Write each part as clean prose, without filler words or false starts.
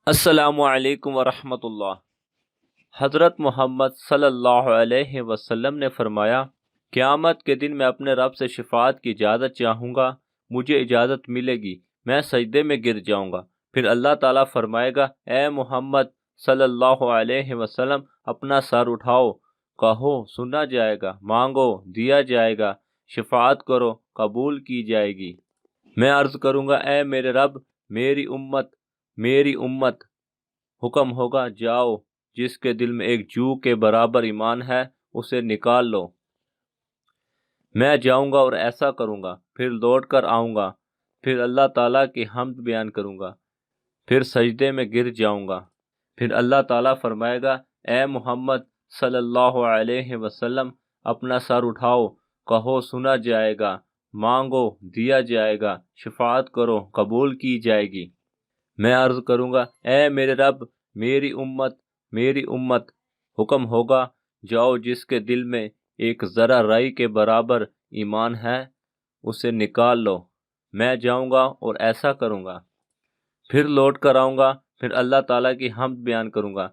السلام علیکم ورحمۃ اللہ۔ حضرت محمد صلی اللہ علیہ وسلم نے فرمایا، قیامت کے دن میں اپنے رب سے شفاعت کی اجازت چاہوں گا، مجھے اجازت ملے گی، میں سجدے میں گر جاؤں گا، پھر اللہ تعالیٰ فرمائے گا، اے محمد صلی اللہ علیہ وسلم اپنا سر اٹھاؤ، کہو سنا جائے گا، مانگو دیا جائے گا، شفاعت کرو قبول کی جائے گی۔ میں عرض کروں گا، اے میرے رب، میری امت میری امت۔ حکم ہوگا، جاؤ، جس کے دل میں ایک جو کے برابر ایمان ہے اسے نکال لو۔ میں جاؤں گا اور ایسا کروں گا، پھر لوٹ کر آؤں گا، پھر اللہ تعالیٰ کی حمد بیان کروں گا، پھر سجدے میں گر جاؤں گا، پھر اللہ تعالیٰ فرمائے گا، اے محمد صلی اللہ علیہ وسلم اپنا سر اٹھاؤ، کہو سنا جائے گا، مانگو دیا جائے گا، شفاعت کرو قبول کی جائے گی۔ میں عرض کروں گا، اے میرے رب، میری امت۔ حکم ہوگا، جاؤ، جس کے دل میں ایک ذرہ رائی کے برابر ایمان ہے اسے نکال لو۔ میں جاؤں گا اور ایسا کروں گا، پھر لوٹ کر آؤں گا، پھر اللہ تعالیٰ کی حمد بیان کروں گا،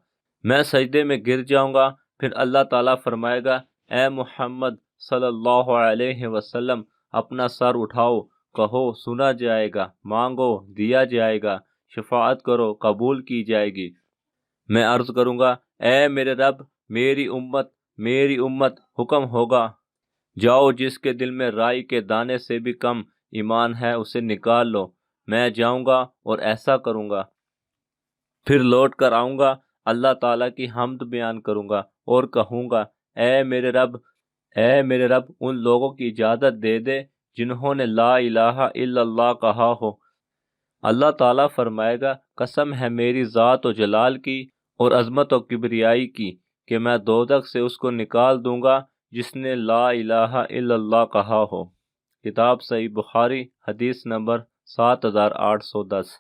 میں سجدے میں گر جاؤں گا، پھر اللہ تعالیٰ فرمائے گا، اے محمد صلی اللہ علیہ وسلم اپنا سر اٹھاؤ، کہو سنا جائے گا، مانگو دیا جائے گا، شفاعت کرو قبول کی جائے گی۔ میں عرض کروں گا، اے میرے رب، میری امت۔ حکم ہوگا، جاؤ، جس کے دل میں رائی کے دانے سے بھی کم ایمان ہے اسے نکال لو۔ میں جاؤں گا اور ایسا کروں گا، پھر لوٹ کر آؤں گا، اللہ تعالیٰ کی حمد بیان کروں گا اور کہوں گا، اے میرے رب، ان لوگوں کی اجازت دے دے جنہوں نے لا الہ الا اللہ کہا ہو۔ اللہ تعالیٰ فرمائے گا، قسم ہے میری ذات و جلال کی اور عظمت و کبریائی کی کہ میں دوزخ سے اس کو نکال دوں گا جس نے لا الہ الا اللہ کہا ہو۔ کتاب صحیح بخاری، حدیث نمبر 7810۔